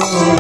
Jai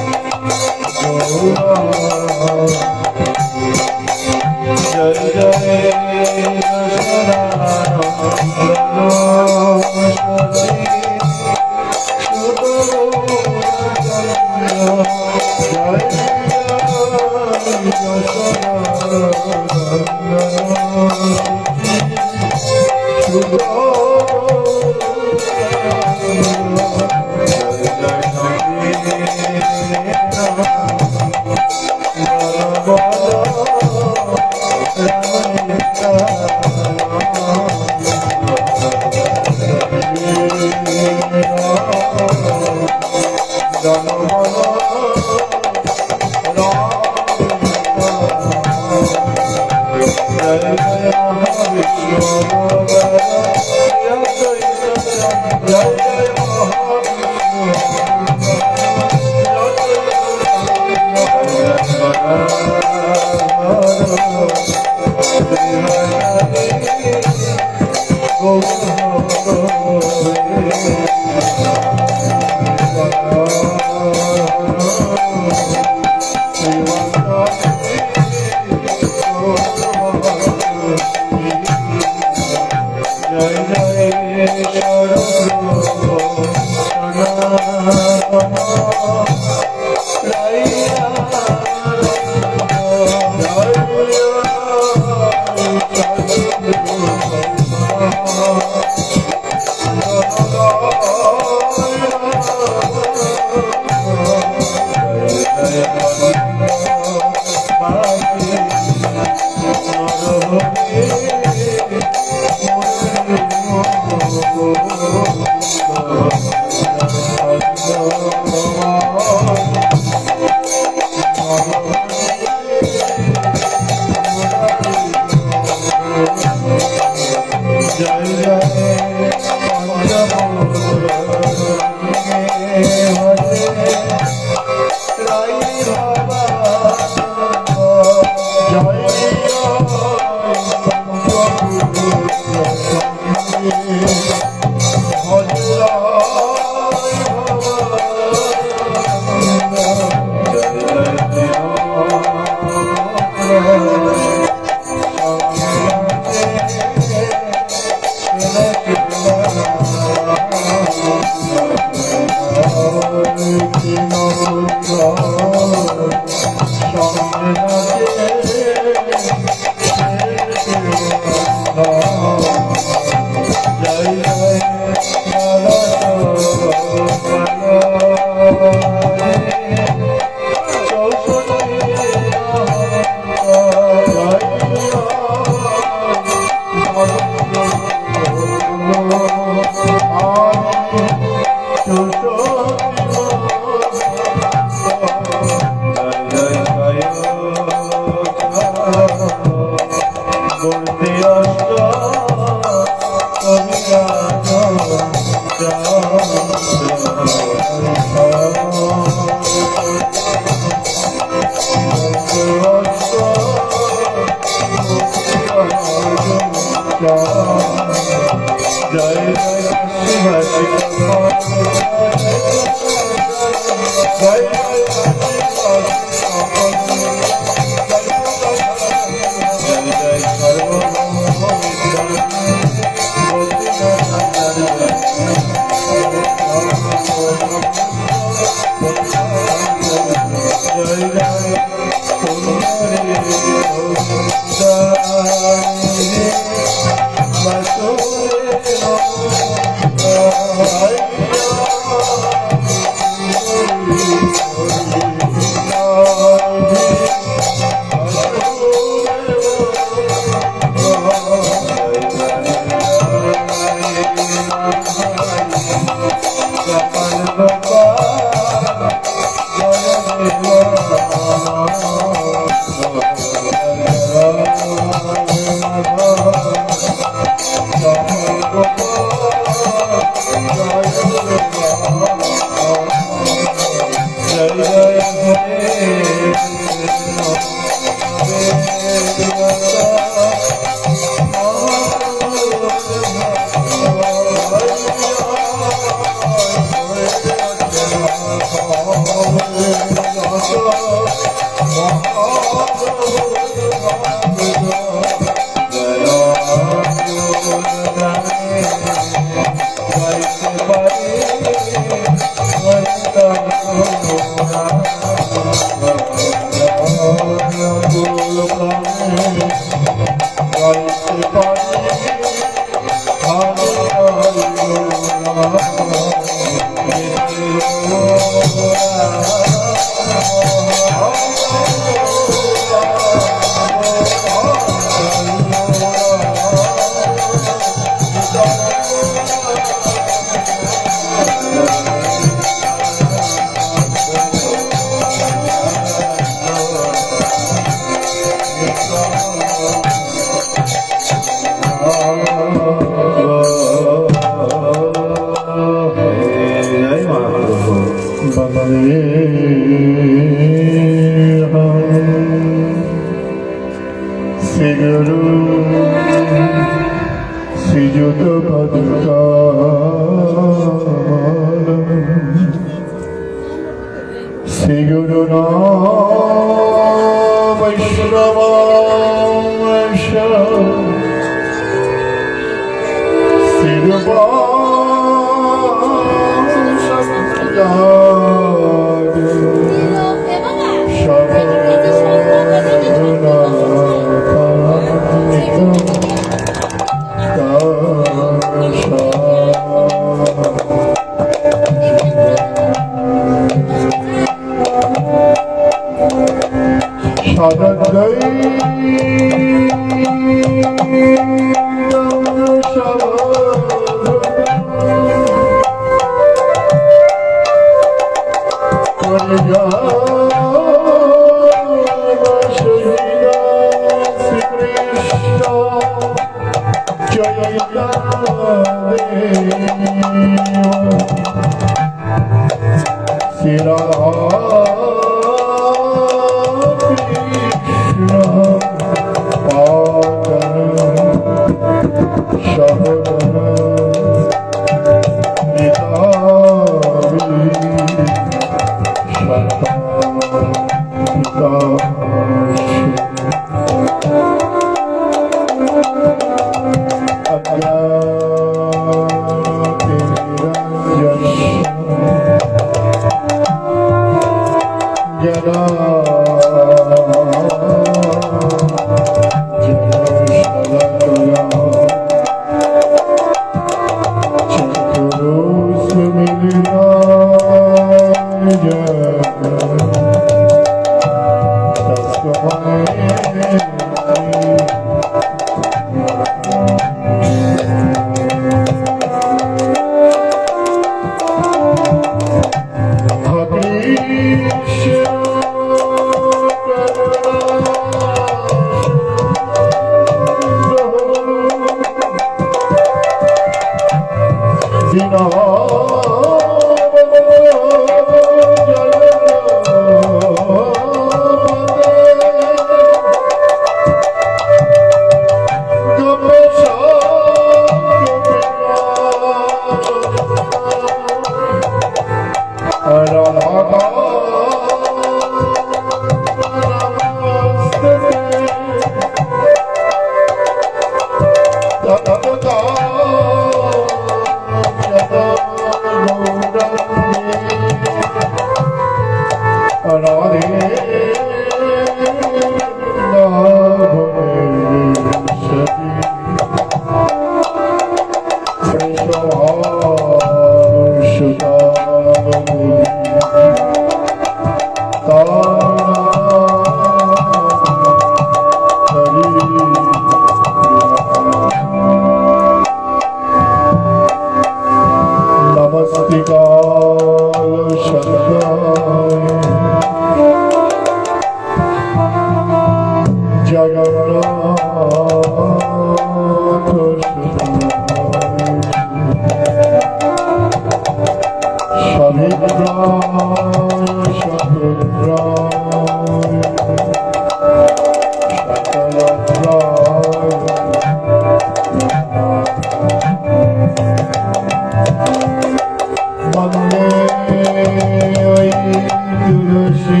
तुलसी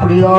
प्रिया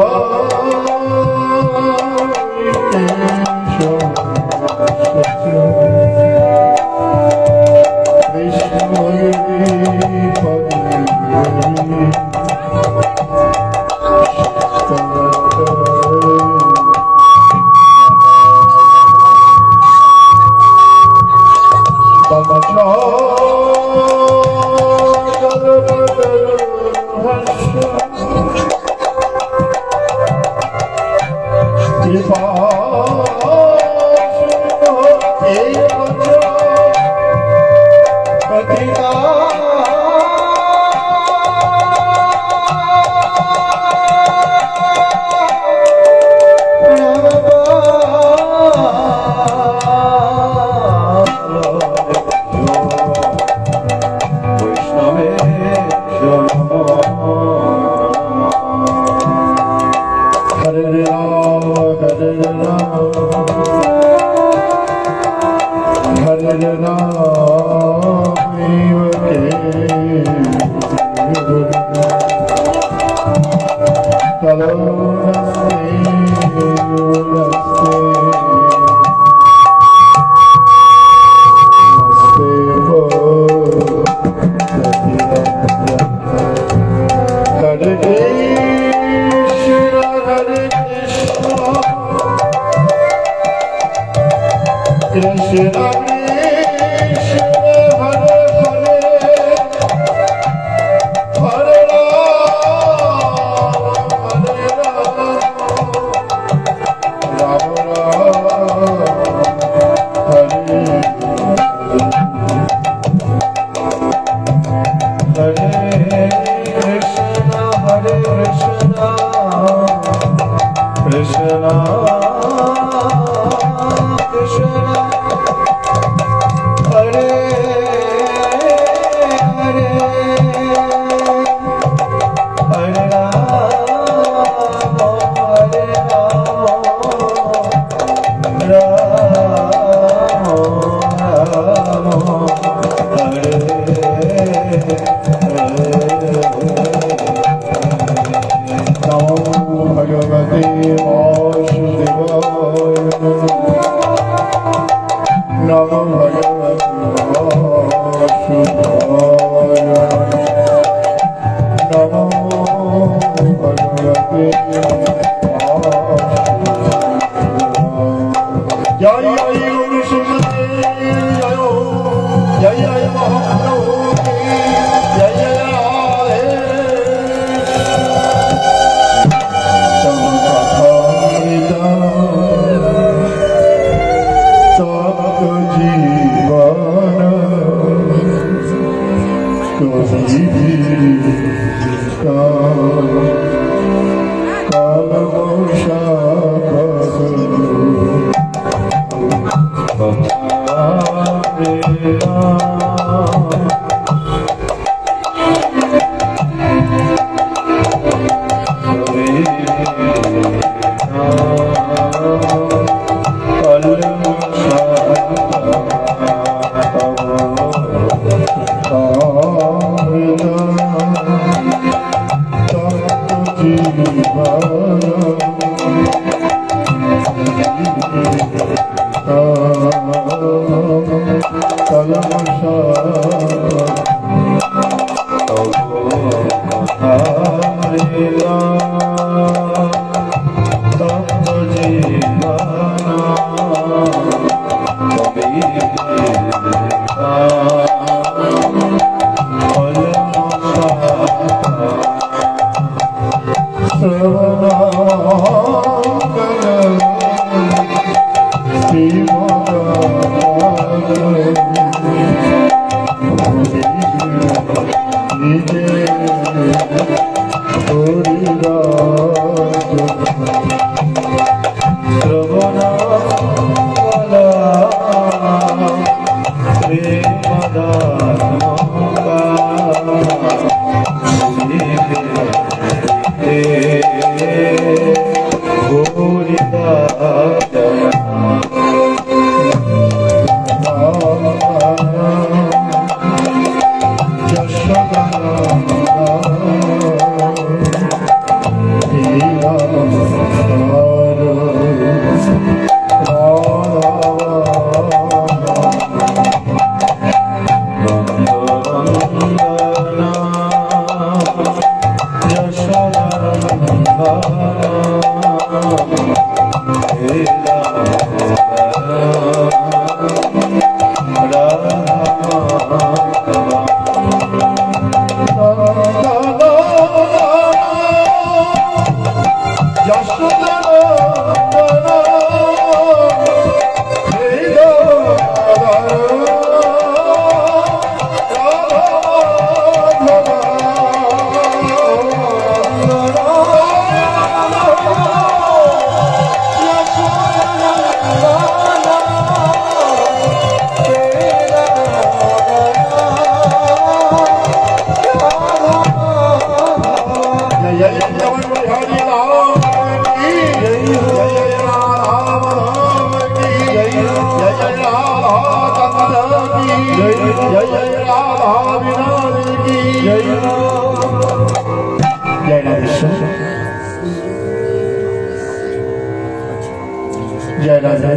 রাধে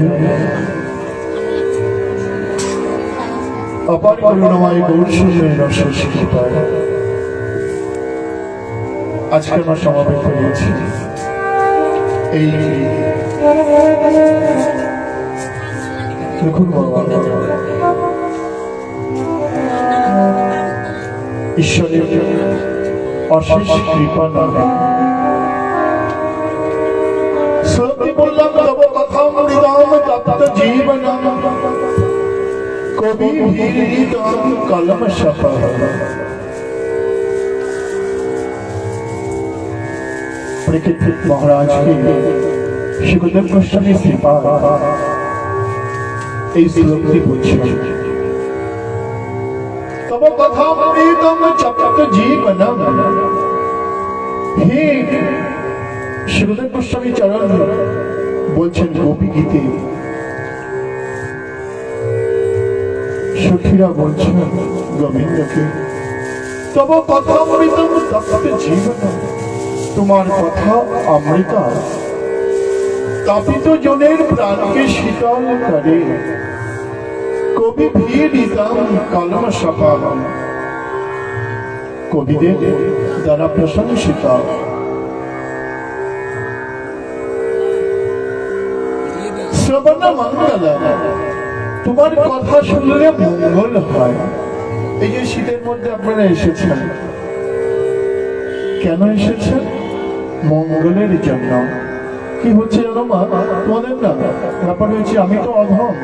অপার করুণাময় গৌরসুন্দরী রসের কৃপায় আজকে আমরা সমাবেত হয়েছি এই দেখুন বাবা, ঈশ্বরের অশেষ কৃপা নামে শ্রুতি বললাম তব কথা মৃদাম তপ্ত জীবনম কবি ভীরিতম কলম শপথ। মহারাজকে সুখদেব গোস্বামী শ্রীপাদ এই শ্লোকটি বলছেন, তব কথামৃতম তপ্ত জীবনম। হে সুখদেব গোস্বামী চরণ বলছেন গোপী গীতে, সখীরা বলছেন গোবিন্দকে, তব কথামৃতম তপ্ত জীবনম, তোমার কথা অমৃতা তাপিত জনের প্রাণকে শীতল করে। কবি ভীরিতম কলম শপথ, কবিদের দ্বারা প্রশংসিত শ্রবণ মঙ্গল, তোমার কথা শুনলে মঙ্গল হয়। এই যে শীতের মধ্যে আপনারা এসেছেন, কেন এসেছেন? মঙ্গলের জন্য। কি হচ্ছে জানো মা, তোমাদের না ব্যাপার হয়েছে, আমি তো অধম,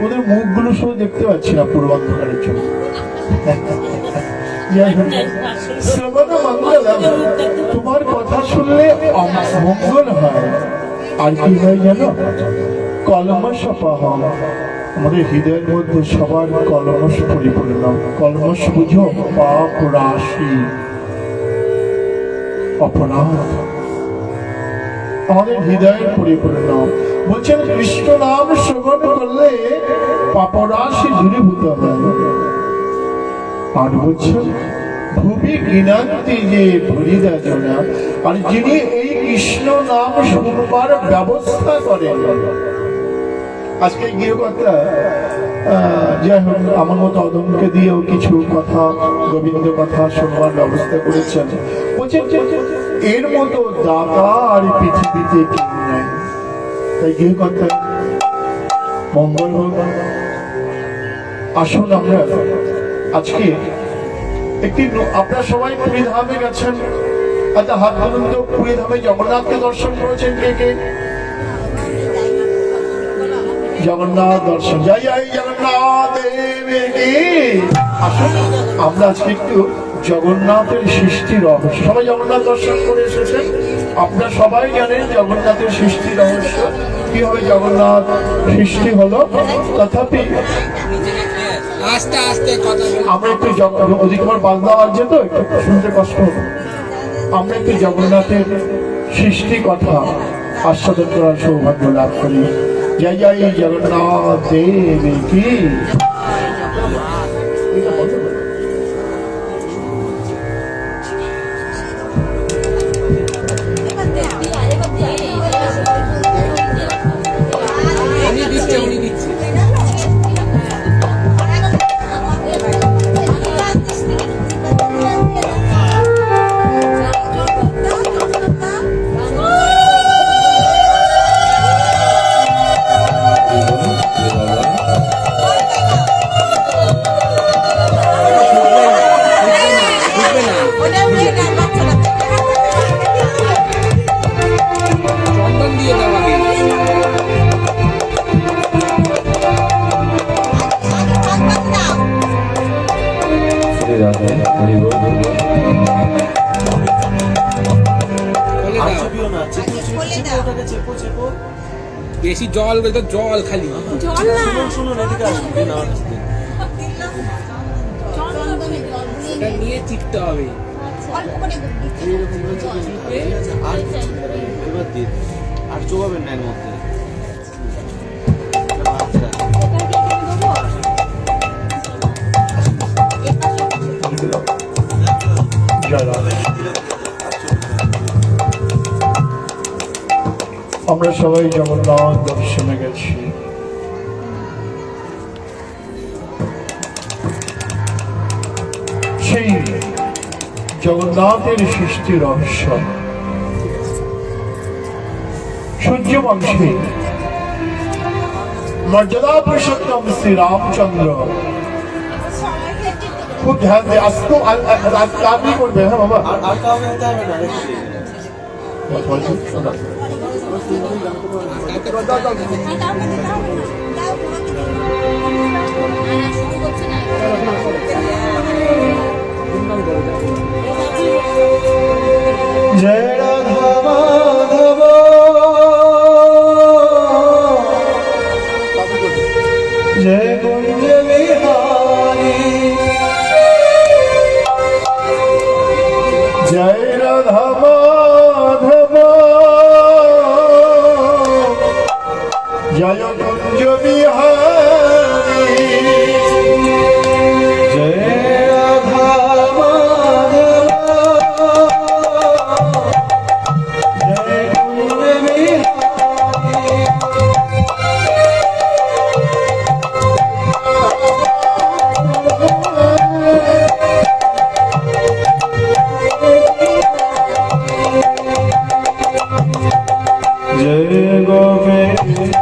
ওদের মুখগুলো শুধু দেখতে পাচ্ছি না পূর্বান্ধকারের জন্য। তোমার কথা শুনলে মঙ্গল হয়। আর কি হয় জানো? কলমশ পাহম, আমাদের হৃদয়ের মধ্যে সবার কলমশ পরিপূর্ণ। কলমশ বুঝো, পাপ রাশি অপরাধ আমাদের হৃদয়ের পরিপূর্ণ। বলছেন কৃষ্ণ নাম শ্রবণ করলে পাপরাশি দূরীভূত হয়। আর বলছেন ভূমি গিনান্তি যে ভরিদা জনা, আর যিনি এই কৃষ্ণ নাম শুনবার ব্যবস্থা করেন। আজকে গৃহকর্তা যাই হোক আমার মতো অদমকে দিয়েও কিছু কথা গোবিন্দ কথা শুনবার ব্যবস্থা করেছেন। বলছেন এর মতো দাতা আর পৃথিবীতে কেউ নাই। তাই গৃহকর্তা মঙ্গল হোক। আসুন আমরা আজকে একটি, আপনারা সবাই পুরী ধামে গেছেন, আচ্ছা হাত ধরুন তো, পুরী ধামে জগন্নাথকে দর্শন করেছেন কে কে? জগন্নাথ দর্শন, জয় জয় জগন্নাথ দেবী। আসুন আমরা আজকে একটু জগন্নাথের সৃষ্টি রহস্য, সবাই জগন্নাথ দর্শন করে এসেছেন, আপনারা সবাই জানেন জগন্নাথের সৃষ্টি রহস্য, কিভাবে জগন্নাথ সৃষ্টি হলো। তথাপি আমরা একটু অধিকবার বাজনা বাজছে তো একটু শুনতে কষ্ট হলো, আমরা একটু জগন্নাথের সৃষ্টি কথা আস্বাদন করার সৌভাগ্য লাভ করি। জয় জয় জগন্নাথ দেবী কি। বেশি জল তো জল খালি নিয়ে চিপতে হবে। আর চোবাবেন না এর মধ্যে। আমরা সবাই জগন্নাথ দর্শনে গেছি। সেই জগন্নাথের সৃষ্টি রহস্য সূর্যবংশী মর্যাদা পুরুষোত্তম শ্রী রামচন্দ্র খুব ধ্যান দিয়ে আসতো। আপনি করবে, হ্যাঁ বাবা, আর কাউকে দিতে হবে না, দেখছি। জয় রাধা মাধব জয় কুঞ্জ বিহারী জয় রাধা মাধব জয় কুঞ্জ বিহারী জয় রাধা মাধব জয় কুঞ্জ বিহারী जय गोविंद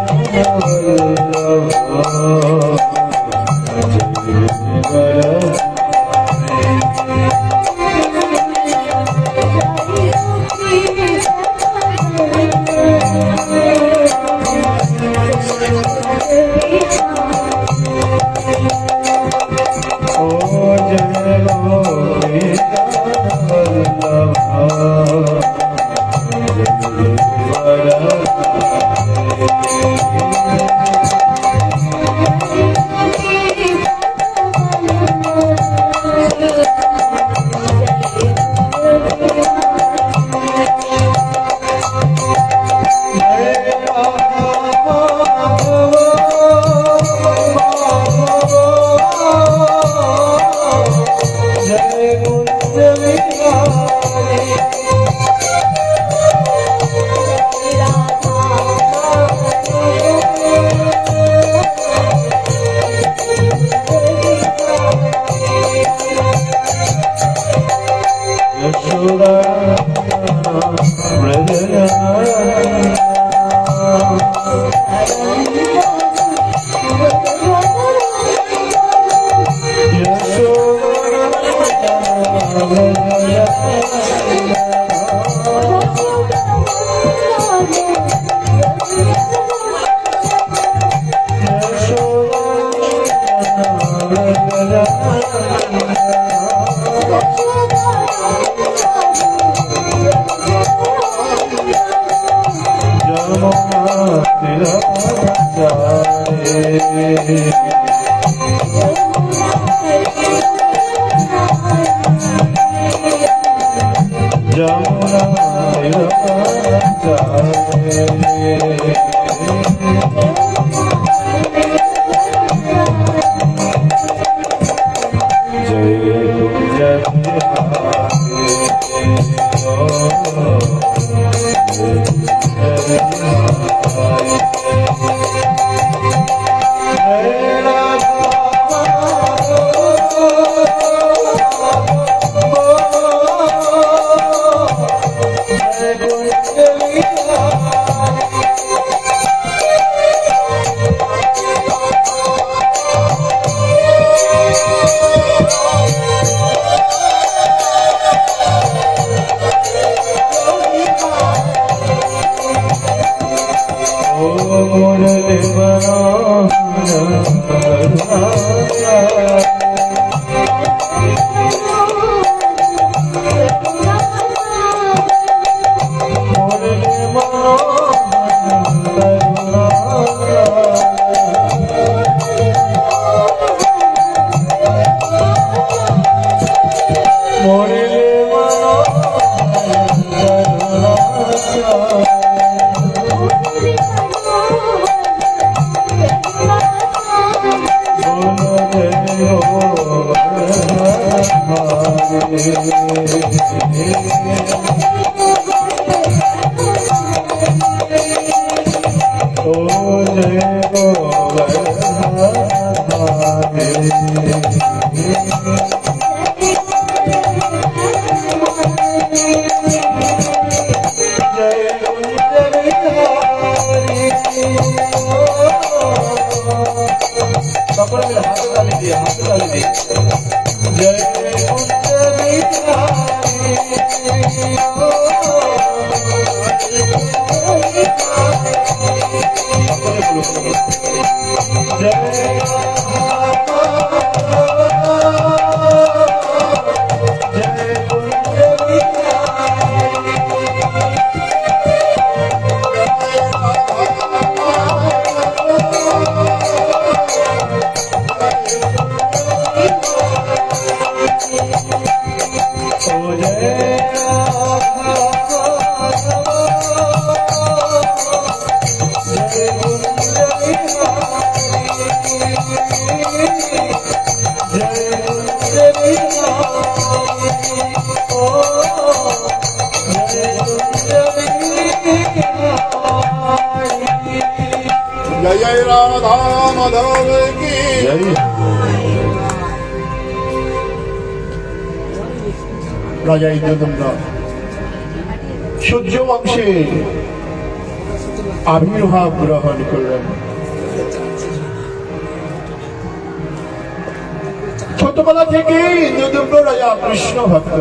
जय जय राधा माधव की রাজা ইন্দ্রদম্ন সূর্য বংশে আবির্ভাব গ্রহণ করলেন। ছোটবেলা থেকে ইন্দ্রদম্ন রাজা কৃষ্ণ ভক্ত।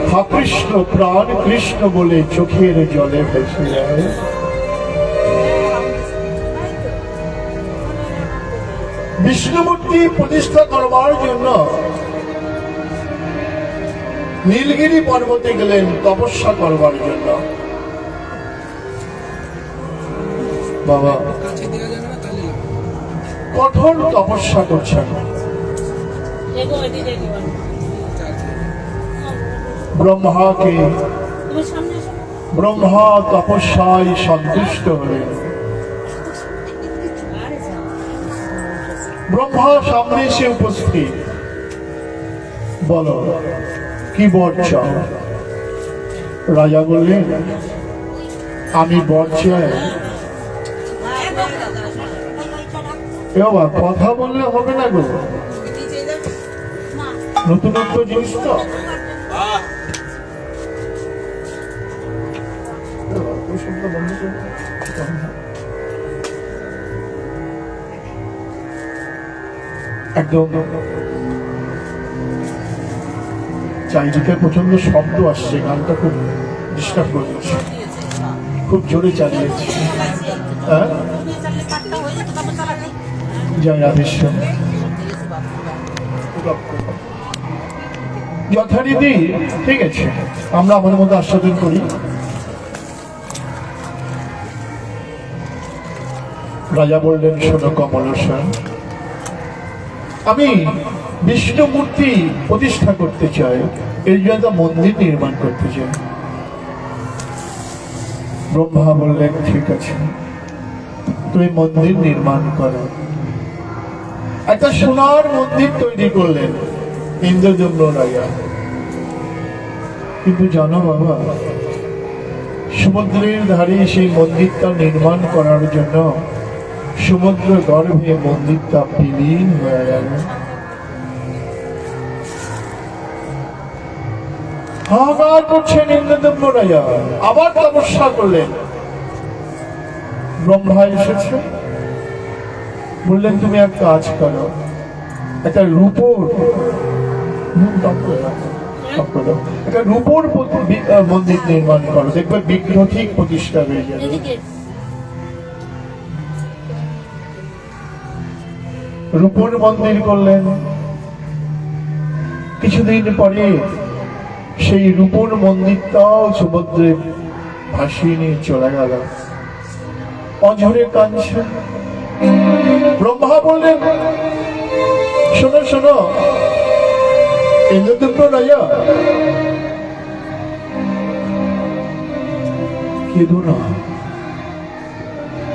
হা কৃষ্ণ প্রাণ কৃষ্ণ বলে চোখের জলে ভেসে যায়। বিষ্ণুমূর্তি প্রতিষ্ঠা করবার জন্য নীলগিরি পর্বতে গেলেন তপস্যা করবার জন্য। বাবা কাছে দেওয়া যাবে না তাহলে কঠোর তপস্যা করছেন। ব্রহ্মাকে ব্রহ্মা তপস্যায় সন্তুষ্ট হলেন। ব্রহ্মা সামনে এসে উপস্থিত। বলো কি বর চাও? রাজা বললেন আমি বর চাই। এ বাবা, কথা বললে হবে না গো, নতুনত্ব জিনিস তো। একদম চারিদিকে প্রচন্ড শব্দ আসছে, গানটা খুব ডিস্টার্ব করছে, খুব জোরে চালিয়েছে। হ্যাঁ, জয় রাধেশ্যাম। যথারীতি ঠিক আছে, আমরা আমাদের মধ্যে আস্বাদন করি। রাজা বললেন শোনো কমলসা, আমি বিষ্ণু মূর্তি প্রতিষ্ঠা করতে চাই, এর জন্য মন্দির নির্মাণ করতে চাই। ব্রহ্মা বললেন ঠিক আছে, তুমি মন্দির নির্মাণ করো। একটা সোনার মন্দির তৈরি করলেন ইন্দ্রদম্ন রাজা। কিন্তু জানো বাবা, সমুদ্রের ধারে সেই মন্দিরটা নির্মাণ করার জন্য সমুদ্র গর্ভে মন্দিরটা বিলীন হয়ে গেল। হাহাকার করছেন ইন্দ্রদম্ন রাজা, আবার তপস্যা করলেন। ব্রহ্মা এসেছে, বললেন তুমি এক কাজ করো, একটা রূপোর একটা রূপোর মন্দির নির্মাণ করো, দেখবে বিগ্রহ ঠিক প্রতিষ্ঠা হয়ে যাবে। রূপোর মন্দির করলেন। কিছুদিন পরে সেই রূপোর মন্দিরটাও সমুদ্রে ভাসিয়ে নিয়ে চলে গেল। অঝরে কাঁদছে। ব্রহ্মা বললেন শোনো শোনো ইন্দ্রদম্ন রাজা, কেঁদো না।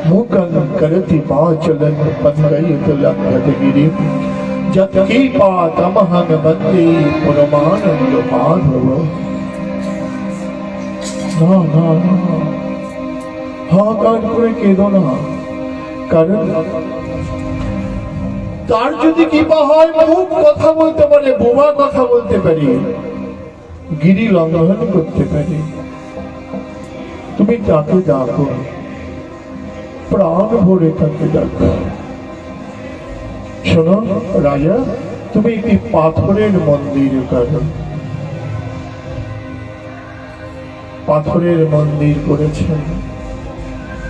মুকং করতি পাচলন পঙ্গয়িত লঙ্ঘতগিরি যৎকি পাতমহং বন্দে পরমানন্দ মাধব। না না না, হাহাকার করে কেঁদো না, কারণ তার যদি কৃপা হয়, মুখ কথা বলতে পারে, বোমা কথা বলতে পারি, গিরি লঙ্ঘন করতে পারি। তুমি তাকে ডাকো, প্রাণ ভরে তাকে ডাকো। শোনো রাজা, তুমি একটি পাথরের মন্দির করো। পাথরের মন্দির করেছেন,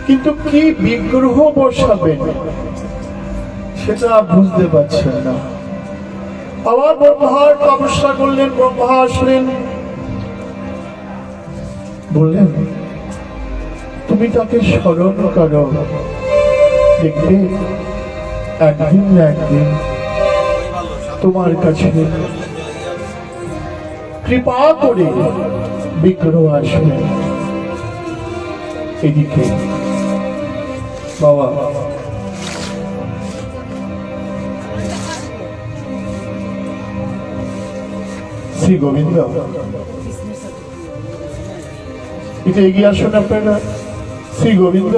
কিন্তু কি বিগ্রহ বসাবেন সেটা বুঝতে পারছেন না। আবার ব্রহ্মার তপস্যা করলেন। ব্রহ্মা আসলেন, বললেন তুমি তাকে স্মরণ করো, দেখবে একদিন না একদিন তোমার কাছে কৃপা করে বিগ্রহ আসবে। এদিকে বাবা শ্রী গোবিন্দ, এটা এগিয়ে আসুন আপনারা। শ্রী গোবিন্দ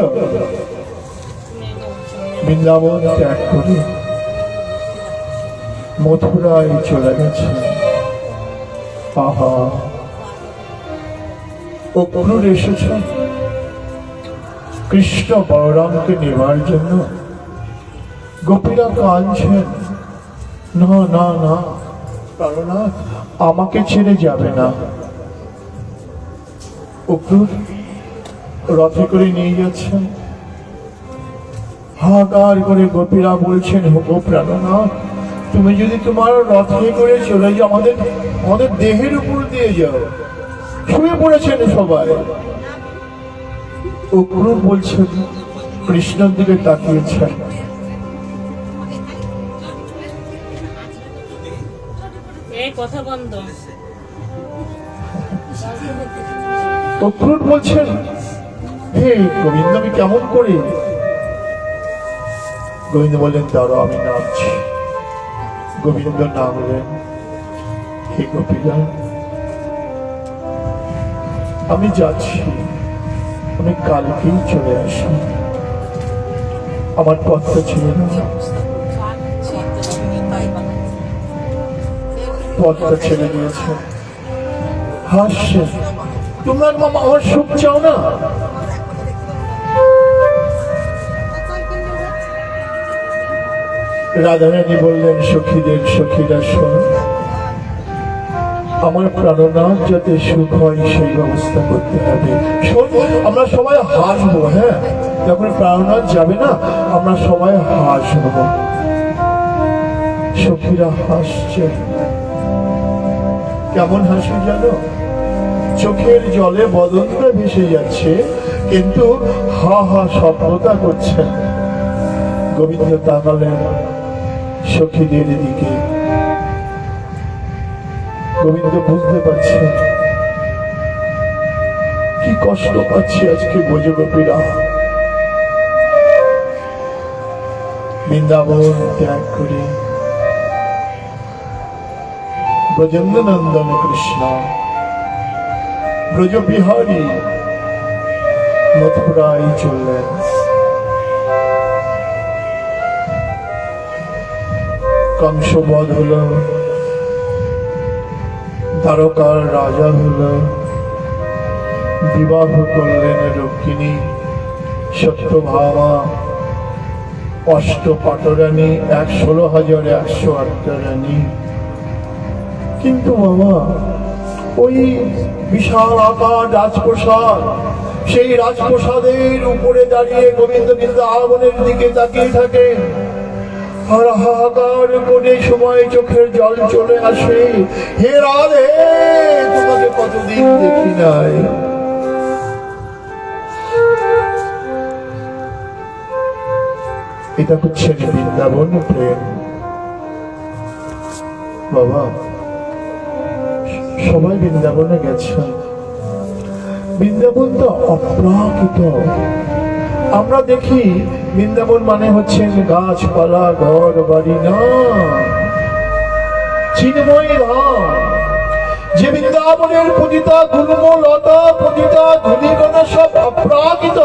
বৃন্দাবন ত্যাগ করে মথুরায় চলে গেছে। আহা, অক্রূর এসেছে কৃষ্ণ বলরামকে নেবার জন্য। গোপীরা কাঁদছেন, না না না, কারণ আমাকে ছেড়ে যাবে না। অক্রূর রথে করে নিয়ে যাচ্ছেন। হাহাকার করে গোপীরা বলছেন, গো প্রাণনাথ, তুমি যদি তোমার রথে করে চলে যাও, আমাদের দেহের উপর দিয়ে যাও। শুয়ে পড়েছেন সবাই। অক্রূর বলছেন, কৃষ্ণের দিকে তাকিয়েছেন। কথা বন্ধ। অক্রূর বলছেন, হে গোবিন্দ, আমি কেমন করে? গোবিন্দ বললেন, দাঁড়াও, আমি নামছি। গোবিন্দ নামলেন। হে গোপীরা, আমি যাচ্ছি, আমি কালকেই চলে আসি, আমার পথটা ছিল না। পথটা ছেড়ে দিয়েছে। হাসছে, তোমরা আমার সুখ চাও না? রাধারানী বললেন, সখীরা শোন, আমার প্রাণনাথ যাতে সুখ হয় সেই ব্যবস্থা করতে হবে। শোন, আমরা সবাই হাসবো। হ্যাঁ, যখন প্রাণনাথ যাবে না, আমরা সবাই হাসবো। সখীরা হাসছে। কেমন হাসি জানো? চোখের জলে বদনটা ভেসে যাচ্ছে, কিন্তু হা হা শব্দটা করছে। গোবিন্দ তাকালেন সখীদের দিকে। গোবিন্দ বুঝতে পারছেন কি কষ্ট পাচ্ছে আজকে ব্রজগোপীরা। বৃন্দাবন ত্যাগ করে ব্রজেন্দ্র নন্দন কৃষ্ণ ব্রজবিহারী মথুরায় চললেন। কংসবধ হলো, দ্বারকার রাজা হলো, বিবাহ করলেন রুক্মিণী, সত্যভামা, অষ্টপাটরানী, 16,108 রানী। কিন্তু বাবা, ওই বিশাল আকার রাজপ্রসাদ, সেই রাজপ্রসাদের উপরে দাঁড়িয়ে গোবিন্দ বৃন্দাবনের দিকে তাকিয়ে থাকে। আর হাহাকার করে সময় চোখের জল চলে আসে। হে রাধে, তোমাকে কতদিন দেখি নাই। এটা হচ্ছে বৃন্দাবন প্রেম। বাবা, সবাই বৃন্দাবনে গেছেন। বৃন্দাবন তো অপ্রাকৃত। আমরা দেখি বৃন্দাবন মানে হচ্ছে গাছপালা, ঘর বাড়ি। না, চিন্ময় ধাম। যে বৃন্দাবনের পূজিতা গুল্ম লতা, পূজিতা ধূলিকণা সব অপ্রাকৃত।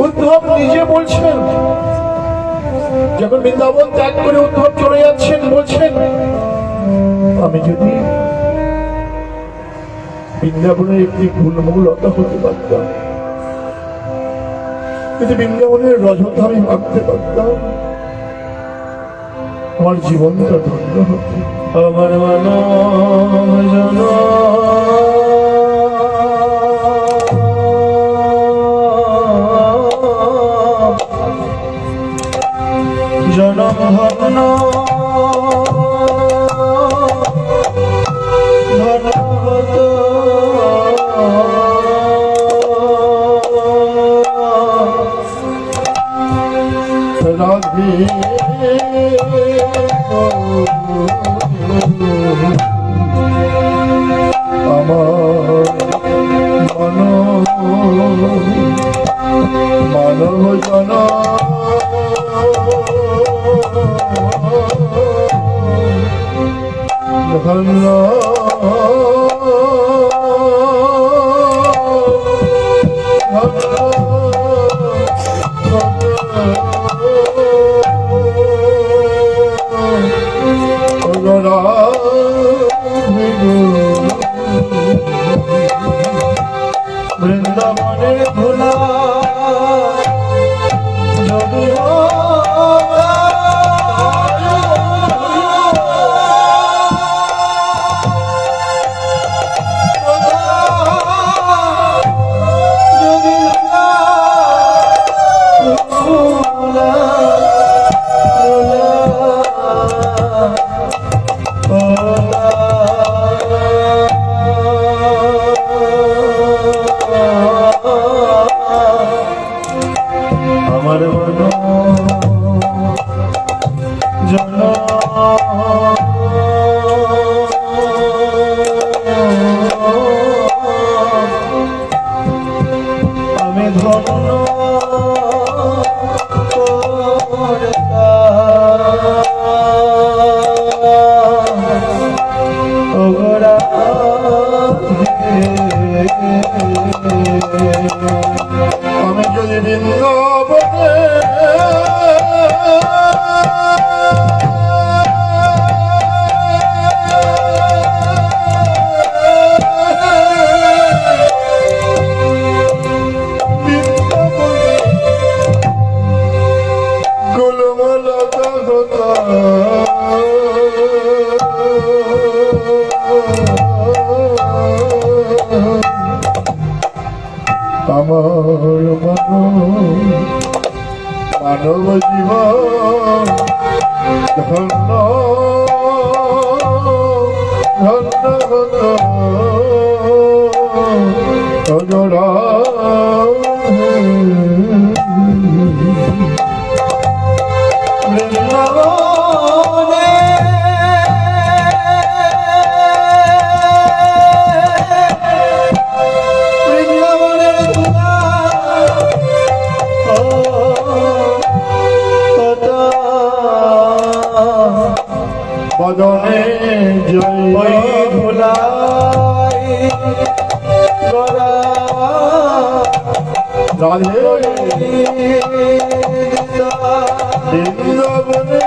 উদ্ধব নিজে বলছেন, যখন বৃন্দাবন ত্যাগ করে উদ্ধব চলে যাচ্ছেন, বলছেন, আমি যদি বৃন্দাবনের একটি গুল্মলতা হতে পারতাম, কিন্তু বৃন্দাবনের রজত আমি ভাবতে পারতাম, আমার জীবনটা ধন্য হতো। আমার জনম ধন্য রাধে আমার মানব জন ধন্য বৃন্দাবনের ধুলা যদি আমার মন জন আমি ধন্য ওগরা আমি যদি বৃন্দাবনে গোলমালতা হতা আমার মানব জীবন ধন্য ধন্য ধন্য বদনে জয় ধুলাই রাধে বৃন্দাবনে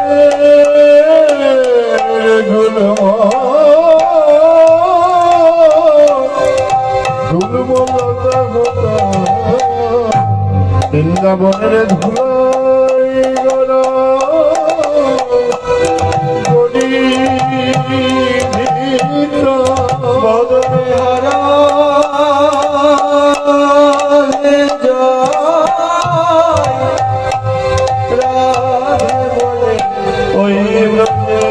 গুলমলতা গোতা বৃন্দাবনের ধুলাই গলা বদনে হারা রাধে বলে ওই ব্রজে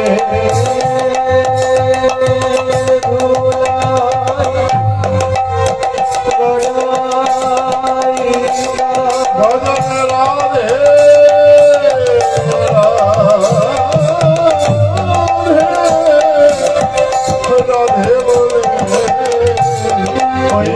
ভজন রাধে রাধে বলে ওই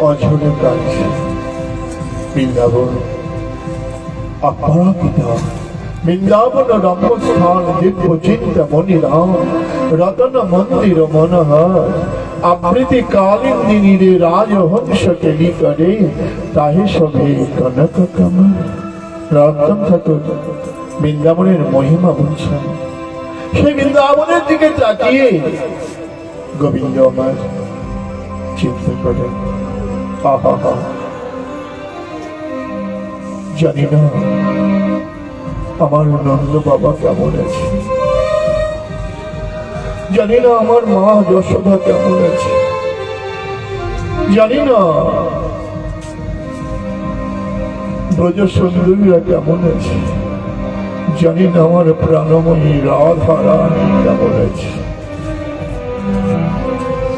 অঝরে কাজ বৃন্দাবন অপরাকিত বৃন্দাবন রম্যস্থান দিব্য চিন্তা মণিরাম রতন মন্দির মনোহর আবৃতি কালিন্দিনী রে রাজহংস কেলি করে তাহে সবে কনক কমল। রতন ঠাকুর বৃন্দাবনের মহিমা বলছেন। সেই বৃন্দাবনের দিকে তাকিয়ে গোবিন্দ আমার চিন্তা করেন, আহা, জানি না আমার নন্দ বাবা কেমন আছে, জানি না আমার মা যশোদা কেমন আছে, জানি না ব্রজ সুন্দরীরা কেমন আছে, জানি না আমার প্রাণময়ী রাধা রানী কেমন আছে।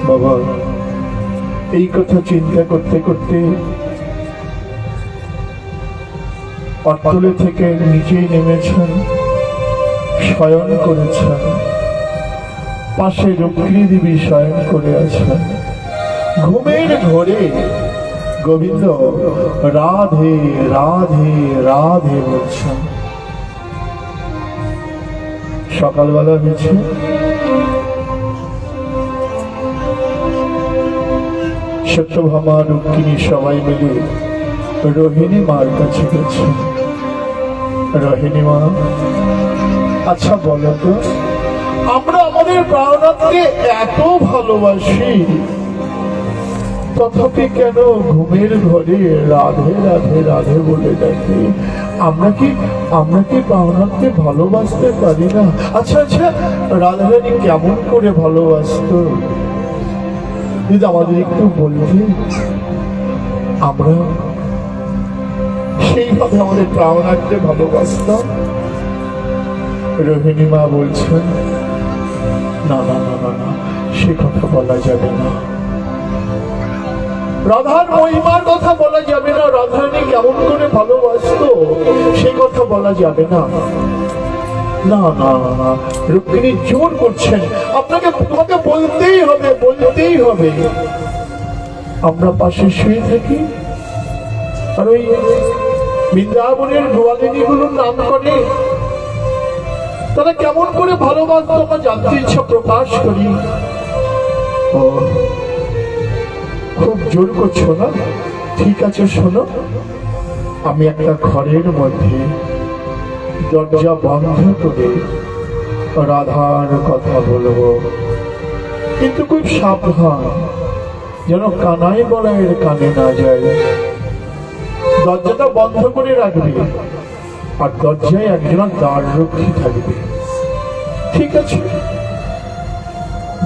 বাবা এই কথা চিন্তা করতে করতে পাটতলে থেকে নিচেই নেমেছেন, শয়ন করেছেন। পাশে রুক্মিণী দেবী শয়ন করে আছেন। ঘুমের ঘোরে গোবিন্দ রাধে রাধে রাধে বলছেন। সকালবেলা হয়েছে, সত্যভামা রুক্মিণী সবাই মিলে রোহিণী মার কাছে গেছে। রোহিণী মা, আচ্ছা বলো তো, আমরা আমাদের প্রাণনাথকে এত ভালোবাসি, তথাপি কেন ঘুমের ঘরে রাধে রাধে রাধে বলে ডাকি? আমরা কি প্রাণনাথকে ভালোবাসতে পারি না? আচ্ছা আচ্ছা, রাধারানী কেমন করে ভালোবাসতো যদি আমাদের একটু বলতে, আমরা সেইভাবে আমাদের প্রাণনাথকে ভালোবাসতাম। রোহিণী মা বলছেন, না না না না না, সে কথা বলা যাবে না। রাধার মহিমার কথা বলা যাবে না, রাধারানী কেমন করে ভালোবাসতো সে কথা বলা যাবে না। না না না, রুক্মিণী জোর করছেন, তোমাকে বলতেই হবে, বলতেই হবে। আমরা পাশে শুয়ে থাকি আর ওই বৃন্দাবনের গোয়ালিনী গুলোর নাম করে তারা কেমন করে ভালোবাসতো আমরা জানতে ইচ্ছা প্রকাশ করি। ও খুব জোর করছো না? ঠিক আছে, শোনো, আমি একটা ঘরের মধ্যে দরজা বন্ধ করে রাধার কথা বলবো, কিন্তু খুব সাবধান যেন কানাই বলাইয়ের কানে না যায়। দরজাটা বন্ধ করে রাখবে আর দরজায় একজন দ্বাররক্ষী থাকবে, ঠিক আছে?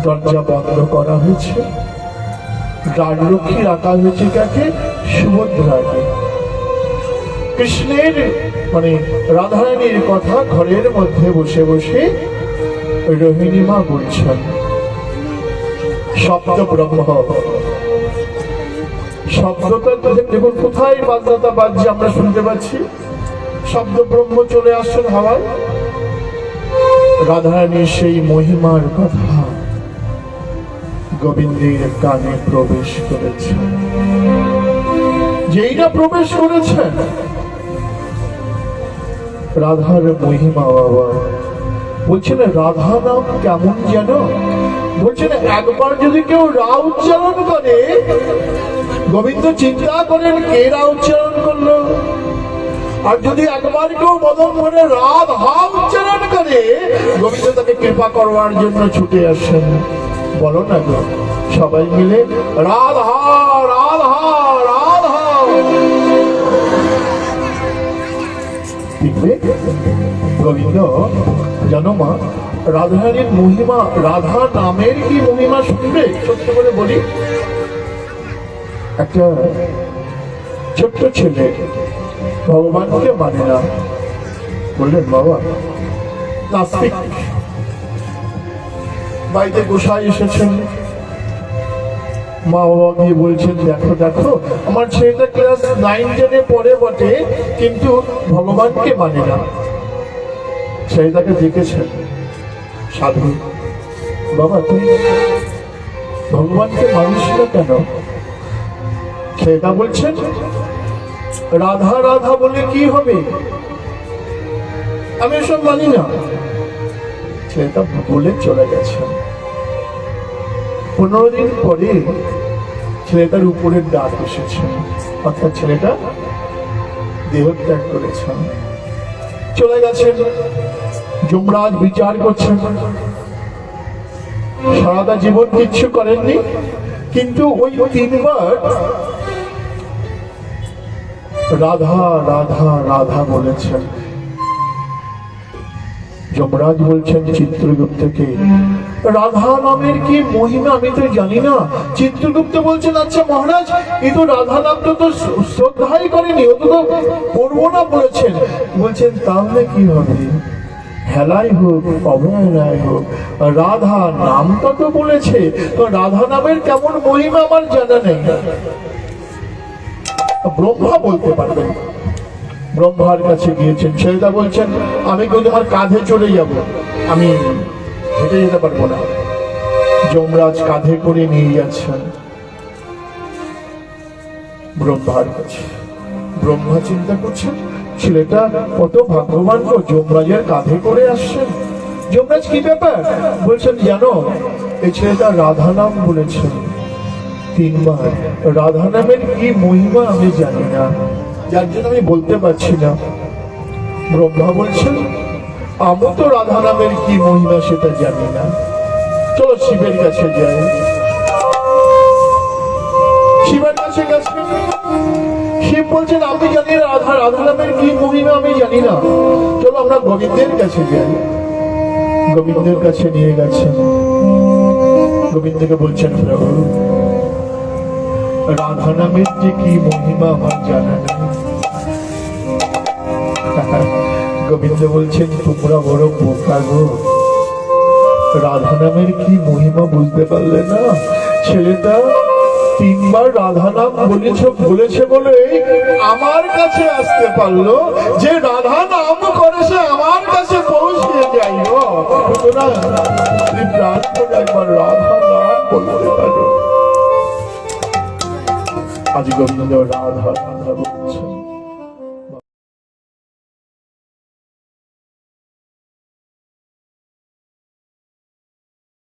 দরজা বন্ধ করা হয়েছে, দ্বাররক্ষী রাখা হয়েছে কাকে? সুভদ্রাকে। কৃষ্ণের মানে রাধারানীর কথা ঘরের মধ্যে বসে বসে রোহিণী মা বলছেন। শব্দ ব্রহ্ম, শব্দটা দেখুন কোথায় বাজনাটা বাজছে, আমরা শুনতে পাচ্ছি। শব্দ ব্রহ্ম চলে আসছেন হাওয়ায়। রাধারানীর সেই মহিমার কথা গোবিন্দের কানে প্রবেশ করেছে। যেই না প্রবেশ করেছেন, রাধার মহিমা বাবা বলছেন, রাধা নাম কেমন যেন, বলছেন একবার যদি কেউ রা উচ্চারণ করে, গোবিন্দ চিন্তা করেন কে রা উচ্চারণ করলো। আর যদি একবার কেউ মদন ভরে রাধা উচ্চারণ করে, গোবিন্দ তাকে কৃপা করবার জন্য ছুটে আসেন। বলো না গো সবাই মিলে, রাধা রাধা রাধা। দেখবে গোবিন্দ জানো মা, রাধারানীর মহিমা, রাধা নামের কি মহিমা শুনবে? সত্য করে বলি, একটা ছোট্ট ছেলে ভগবানকে মানে না, বললেন বাবা নাস্তিক, বাড়িতে গোসাই এসেছেন, মা বাবা গিয়ে বলছেন, দেখো দেখো আমার ছেলেটা ক্লাস 9 10-এ পড়ে বটে, কিন্তু ভগবানকে মানে না। ছেলেটাকে দেখেছেন, সাধু, বাবা তুই ভগবানকে মানিস না কেন? ছেলেটা বলছেন, রাধা রাধা বলে কি হবে, আমি এসব মানি না। ছেলেটা বলে চলে গেছেন। 15 দিন পরে ছেলেটার উপরের ডাক এসেছে, অর্থাৎ ছেলেটা দেহত্যাগ করেছেন, চলে গেছেন। যমরাজ বিচার করছেন, সারাটা জীবন কিচ্ছু করেননি, কিন্তু ওই 3 বার রাধা রাধা রাধা বলেছেন। যমরাজ বলছেন চিত্রগুপ্তকে, রাধা নামের কি মহিমা আমি তো জানি না। চিত্রগুপ্ত বলছেন, আচ্ছা মহারাজ, এই তো রাধা নামটা তো শ্রদ্ধাই করেনি, ও তো করবো না বলেছেন। বলছেন তাহলে কি হবে, হেলাই হোক অবহেলাই হোক, রাধা নামটা তো বলেছে, তো রাধা নামের কেমন মহিমা আমার জানা নেই, ব্রহ্মা বলতে পারবেন। ব্রহ্মার কাছে গিয়েছেন, ছেলেটা বলছেন আমি কিন্তু আমার কাঁধে চলে যাব, আমি হেঁটে যেতে পারবো না। যমরাজ কাঁধে করে নিয়ে যাচ্ছেন ব্রহ্মার কাছে। ব্রহ্মা চিন্তা করছেন ছেলেটা কত ভাগ্যবান গো, যমরাজের কাঁধে করে আসছেন। যমরাজ কি ব্যাপার? বলছেন জানো, এই ছেলেটা রাধা নাম বলেছেন 3 বার। রাধা নামের কি মহিমা আমি জানি না, যার জন্য আমি বলতে পারছি না। ব্রহ্মা বলছেন আমি তো রাধা নামের কি মহিমা সেটা জানি না, চলো শিবের কাছে যাই। শিবের কাছে গেছে, শিব বলছেন আমি জানি রাধা রাধা নামের কি মহিমা আমি জানি না, চলো আমরা গোবিন্দের কাছে যাই। গোবিন্দের কাছে নিয়ে গেছেন। গোবিন্দকে বলছেন প্রভু, রাধা নামের যে কি মহিমা আমার জানা নেই। গোবিন্দ বলছেন তোমরা বড় বোকা গো, রাধা নামের কি মহিমা বুঝতে পারলে না? ছেলেটা 3 বার রাধা নাম বলেছে বলে আমার কাছে আসতে পারলো, যে রাধা নাম করেছে আমার কাছে পৌঁছে যাই গো। সুতরাং তুমি প্রাণ করে একবার রাধা নাম বলতে পারো। আজ গোবিন্দ রাধা রাধা বলছেন।